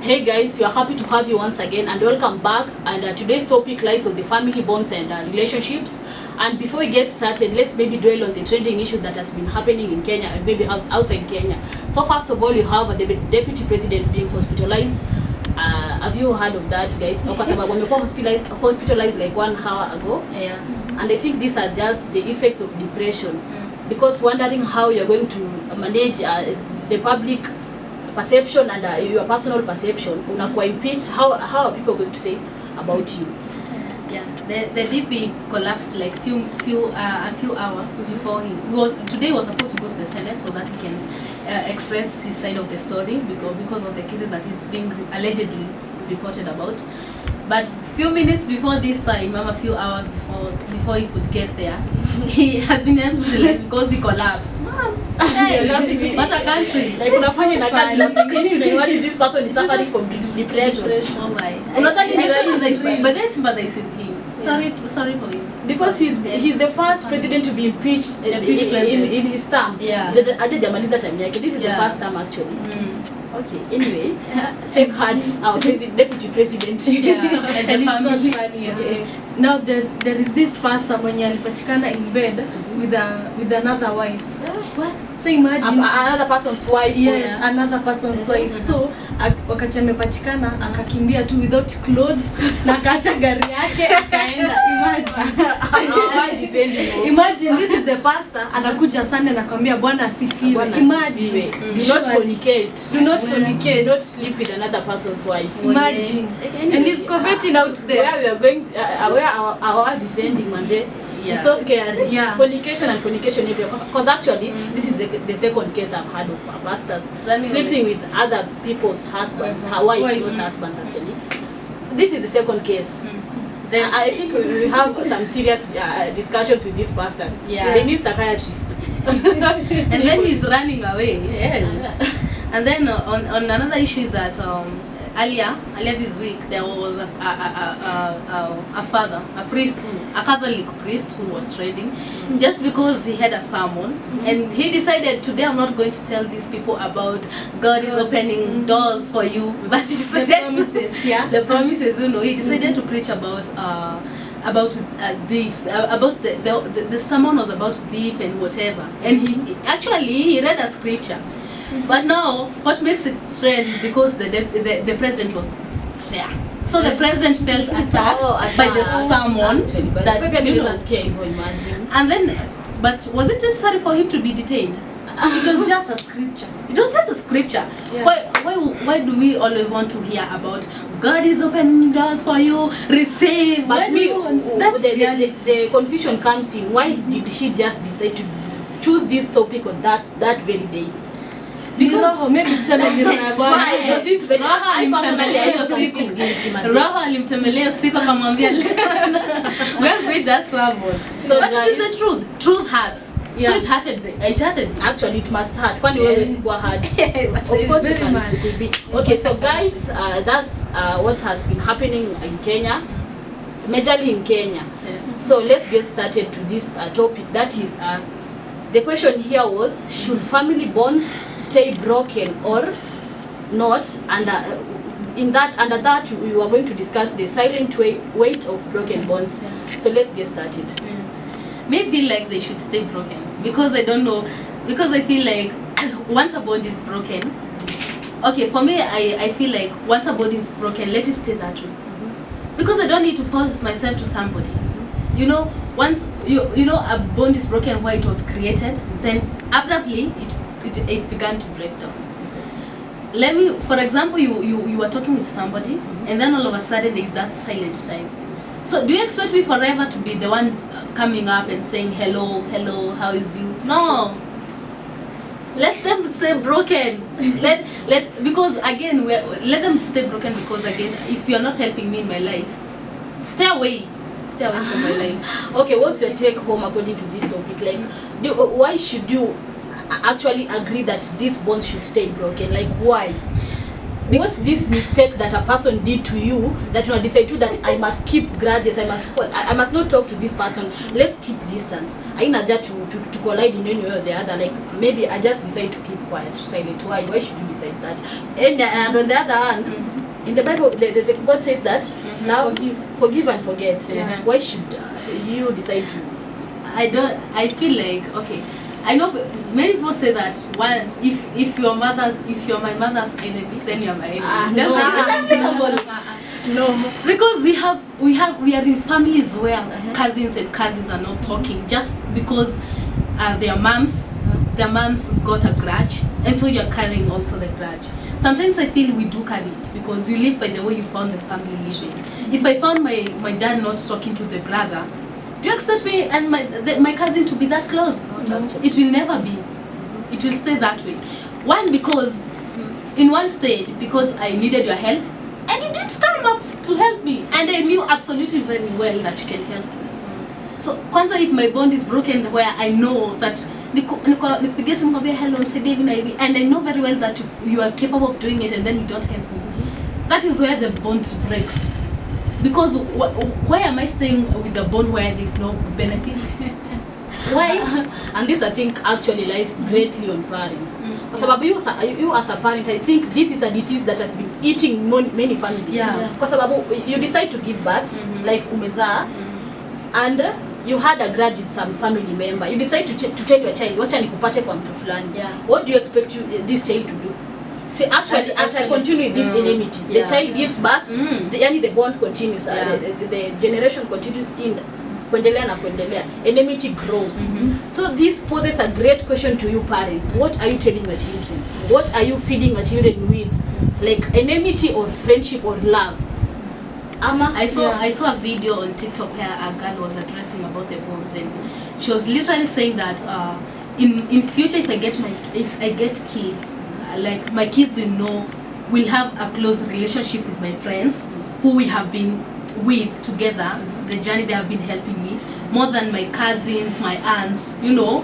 Hey guys, we are happy to have you once again and welcome back. And today's topic lies on the family bonds and relationships. And before we get started, let's maybe dwell on the trending issues that has been happening in Kenya and maybe outside Kenya. So first of all, you have the deputy president being hospitalized. Have you heard of that, guys? Hospitalized like 1 hour ago. Yeah. And I think these are just the effects of depression. Because wondering how you're going to manage the public perception and your personal perception, unakuwa impeached, how are people going to say about you? Yeah, the DP collapsed like a few hours before today was supposed to go to the Senate so that he can express his side of the story because of the cases that he's being allegedly reported about. But few minutes before this time, a few hours before he could get there, he has been hospitalized because he collapsed. Hey, what a country! Like unafanya na kadi laughing, what is this person is suffering from depression? Oh my! But I sympathize with him. Sorry for him. Because he's the first president to be impeached in his term. Yeah. This is the first time actually. Okay, anyway, take heart, our deputy president. Yeah, and it's not funny. Yeah. Now there is this pastor mwenye alipatikana in bed with another wife. What? So imagine another person's wife. Yes, another person's wife. So wakati amepatikana akakimbia tu without clothes na akaacha gari yake akaenda. Imagine this is the pastor anakuja Sunday anakuambia Bwana asifiwe. Imagine. Do not fornicate. Do not fornicate. Do not sleep with another person's wife. Imagine. And he's coveting out there. Where we are going, where our descending manze. Yeah. It's so scary. Yeah. Fornication because actually this is the second case I've heard of pastors sleeping with other people's husbands, wives, husbands actually. This is the second case. Then I think we have some serious discussions with these pastors. Yeah. They need psychiatrists. And then he's running away. Yeah. And then on another issue is that earlier this week there was a father, a priest, a Catholic priest who was trading just because he had a sermon and he decided today I'm not going to tell these people about God is opening doors for you, but he said the promises, yeah, the promises. He decided to preach about thief, about the sermon was about thief and whatever, and he read a scripture. But now, what makes it strange is because the president was there. So the president felt attacked by the sermon. And then, but was it necessary for him to be detained? It was just a scripture. It was just a scripture. Yeah. Why do we always want to hear about God is opening doors for you, receive? But that's the confusion comes in. Why did he just decide to choose this topic on that very day? Because maybe it's a Raha alimtembelea siku akamwambia go read that sermon. So but it is the truth. Truth hurts. Yeah. So it hurted. Actually, it must hurt. Kwani wewe sikuwa hurt. Of course it will be. Okay, so guys, that's what has been happening in Kenya, majorly in Kenya. Yeah. So let's get started to this topic. That is the question here was, should family bonds stay broken or not? And under that we are going to discuss the silent weight of broken bonds. Yeah. So let's get started. May feel like they should stay broken because I don't know, because I feel like once a bond is broken, okay, for me I feel like once a bond is broken, let it stay that way. Because I don't need to force myself to somebody. Once a bond is broken where it was created, then abruptly it began to break down. Let me, for example, you are talking with somebody and then all of a sudden there is that silent time. So do you expect me forever to be the one coming up and saying hello, how is you? No. Let them stay broken. Because again let them stay broken because again if you are not helping me in my life, stay away from my life. Okay, what's your take home according to this topic? Like, why should you actually agree that these bonds should stay broken? Like, why? What's this mistake that a person did to you that you decide to that I must keep grudges, I must not talk to this person, let's keep distance. I not to collide in any way or the other. Like, maybe I just decide to keep quiet, silent. Why should you decide that? And on the other hand, In the Bible, the God says that now forgive and forget. Yeah. Why should you decide to? I feel like, okay, I know many people say that one, if you're my mother's enemy, then you're my enemy. No. Because we are in families where cousins are not talking just because their moms got a grudge, and so you're carrying also the grudge. Sometimes I feel we do carry it because you live by the way you found the family living. If I found my dad not talking to the brother, do you expect me and my cousin to be that close? No. It will never be. It will stay that way. One, because in one stage, because I needed your help, and you didn't come up to help me, and I knew absolutely very well that you can help me. So kwanza, if my bond is broken where I know that nipigie simu kwambia hello nisaidie hivi na hivi, and I know very well that you are capable of doing it, and then you don't help me, that is where the bond breaks. Because why am I staying with the bond where there's no benefits? Why? And this, I think, actually lies greatly on parents. Kwa sababu you as a parent, I think this is a disease that has been eating many families. Yeah. Kwa sababu you decide to give birth, like umezaa, and you had a grudge with some family member. You decide to tell your child, wacha nikupate kwa mtu fulani. Yeah. What do you expect this child to do? See, actually, I continue this enmity. The child gives birth, the bond continues, the generation continues in kuendelea na kuendelea. Enmity grows. So this poses a great question to you parents. What are you telling your children? What are you feeding your children with? Like enmity or friendship or love? Ama? I saw a video on TikTok where a girl was addressing about the bonds, and she was literally saying that in future, if I get kids, like my kids will have a close relationship with my friends who we have been with together, the journey they have been helping me, more than my cousins, my aunts, you know.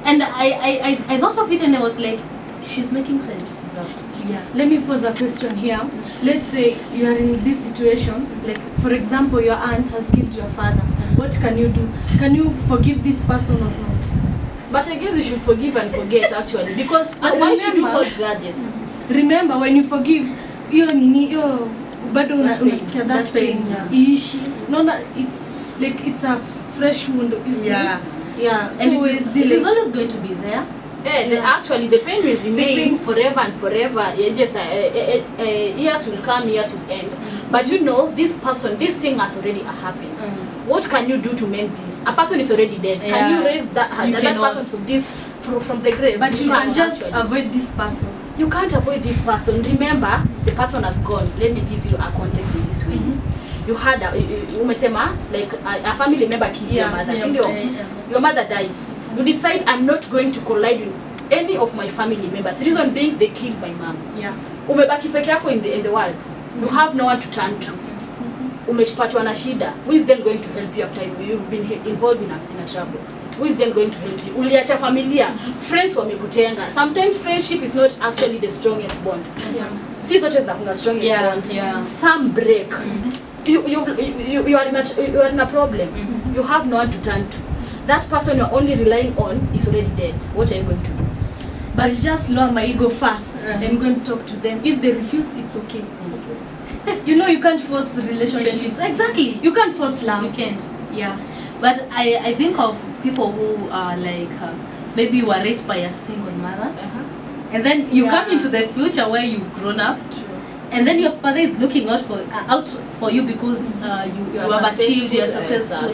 And I thought of it and I was like, she's making sense. Exactly. Yeah. Let me pose a question here. Let's say you are in this situation, like for example, your aunt has killed your father. What can you do? Can you forgive this person or not? But I guess you should forgive and forget actually, because why should you hold grudges? Remember, when you forgive, hiyo bado unasikia that pain iishi. No, it's a fresh wound, you see. Yeah. So And it is always going to be there. Actually, the pain will remain forever and forever. Years will come, years will end. But you know, this thing has already happened. What can you do to mend this? A person is already dead. Can you raise that person from the grave? But you can just avoid this person. You can't avoid this person. Remember, the person has gone. Let me give you a context in this way. You had like a family member killed your mother. Your mother dies. You decide, I'm not going to collide with any of my family members. The reason being, they killed my mom. Umebaki peke yako in the world. You have no one to turn to. Umepatwa na shida. Who is then going to help you after you've been involved in a trouble? Who is then going to help you? Uliacha familia, friends wamekutenga. Sometimes friendship is not actually the strongest bond. See, not just the strongest bond. Some break. You are in a problem. You have no one to turn to. That person you're only relying on is already dead. What are you going to do? But just lower my ego first and go and talk to them. If they refuse, it's okay. You know, you can't force relationships. Exactly. You can't force love. You can't. Yeah. But I think of people who are like, maybe you were raised by a single mother, and then you come into the future where you've grown up, and then your father is looking out for you because you have achieved, you are successful.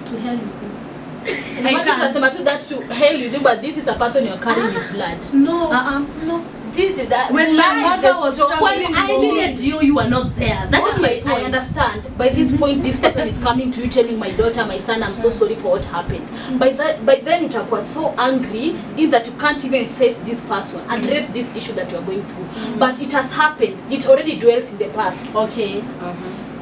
To hell with you. I can't do that to hell with you, but this is a person you're carrying his blood. No. This is that. When my mother was struggling, I needed you are not there. That is my point. I understand. By this point, this person is coming to you telling my daughter, my son, I'm so sorry for what happened. By then, it was so angry in that you can't even face this person, address this issue that you are going through. But it has happened. It already dwells in the past. Okay.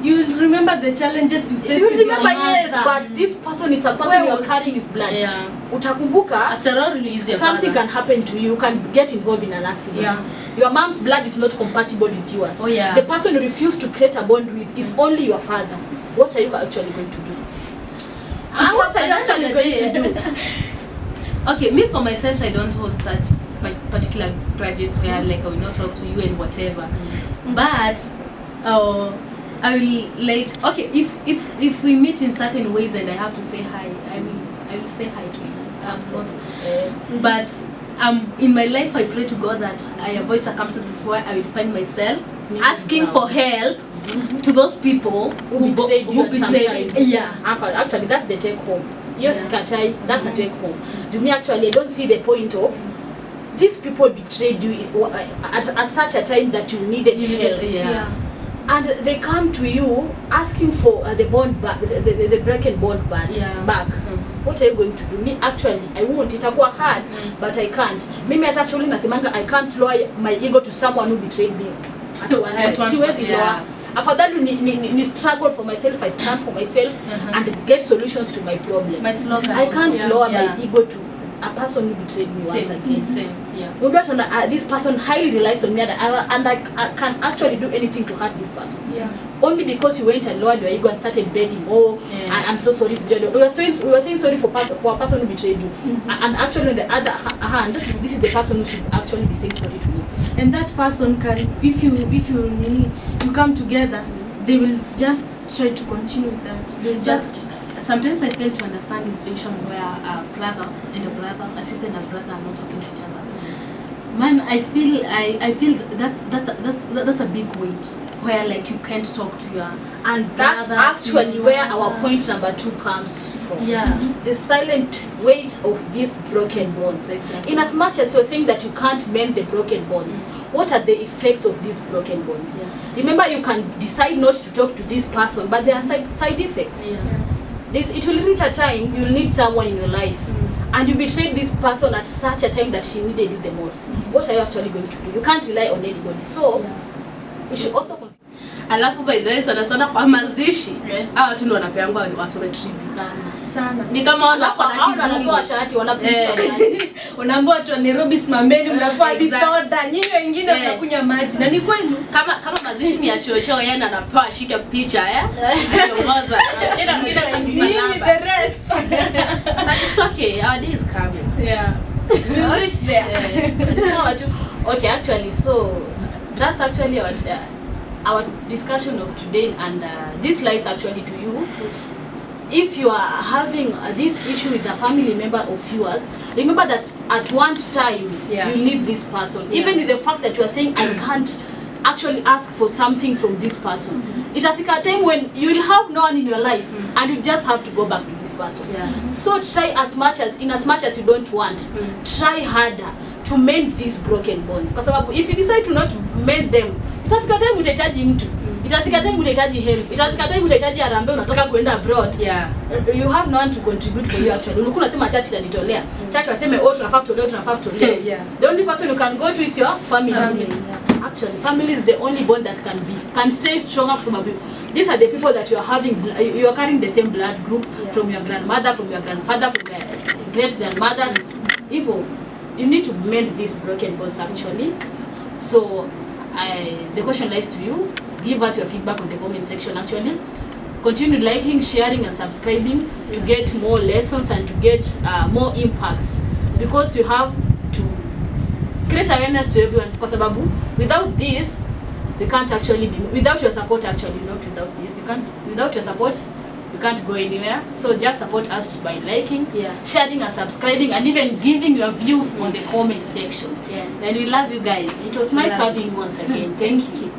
You will remember the challenges you faced. You with your remember, mother. yes, but this person is a person you're carrying his blood. Utakumbuka, After all, release your something father. can happen to you. You can get involved in an accident. Your mom's blood is not compatible with yours. The person you refuse to create a bond with is only your father. What are you actually going to do? What are you actually going to do? Okay, me for myself, I don't hold such particular grudges where like I will not talk to you and whatever. But I will like, okay, if we meet in certain ways and I have to say hi, I will say hi to you. But in my life I pray to God that I avoid circumstances where I will find myself asking for help to those people who betrayed you. Yeah, actually that's the take home. Yes, Katai, that's the take home. To me, actually, I don't see the point of these people betrayed you at such a time that you needed help. And they come to you asking for the bond back, the broken bond back. What are you going to do? Me, actually, I won't. Itakuwa hard, but I can't. Mimi actually nasemanga I can't lower my ego to someone who betrayed me. Siwezi lower. Afadhali ni struggle for myself, I stand for myself and get solutions to my problem. I can't lower my ego to a person who betrayed me once again. This person highly relies on me and I can actually do anything to hurt this person. Only because you went and lowered your ego and started begging, I'm so sorry, we were saying sorry for a person who betrayed you. And actually on the other hand, this is the person who should actually be saying sorry to you. And that person can, if you come together, they will just try to continue with that. They'll just sometimes I fail to understand in situations where a brother and a brother, a sister and a brother are not talking to each other. Man, I feel that's a big weight where like you can't talk to your and that's actually where our point number 2 comes from. The silent weight of these broken bonds. In as much as you're saying that you can't mend the broken bonds, what are the effects of these broken bonds? Remember, you can decide not to talk to this person, but there are side effects. It will reach a time you will need someone in your life, and you betrayed this person at such a time that he needed you the most. What are you actually going to do? You can't rely on anybody. So you should also consider. Alafu by the way, sana kwa mazishi hawa tu ndio wanapeangwa wasome tribute sana. Ni kama wanapewa shati, wanapewa shati. Unaambiwa tu Nairobi simameni, mnapewa soda, nyinyi wengine mnakunywa maji. Na ni kwenu kama mazishi ni ya shosho, yeye anapewa shika picha akiongoza. Yeye nyinyi the rest. But it's okay, our day is coming. We'll reach there. Okay, actually, so that's actually our discussion of today, and this lies actually to you. If you are having this issue with a family member of yours, remember that at one time you need this person. Even with the fact that you are saying I can't actually ask for something from this person, it will come a time when you will have no one in your life and you just have to go back to this person. So try as much as you don't want, try harder to mend these broken bonds. Because if you decide to not mend them, itafika time utahitaji mtu, itafika time utahitaji help, itafika time utahitaji arambe unataka kuenda abroad. You have no one to contribute for you actually. Ulikuwa unasema church itanitolea, church waseme tunafaa kutolea. The only person you can go to is your family. Actually, family is the only bond that can stay stronger because these are the people that you are carrying the same blood group from your grandmother, from your grandfather, from your great grandmothers. You need to mend these broken bonds actually. So the question lies to you. Give us your feedback on the comment section actually. Continue liking, sharing and subscribing to get more lessons and to get more impacts, because you have to create awareness to everyone, because without this we can't actually be, without your support actually, not without this, without your support you can't go anywhere. So just support us by liking, sharing and subscribing, and even giving your views on the comment sections. And we love you guys. It was nice having you once again. Thank you.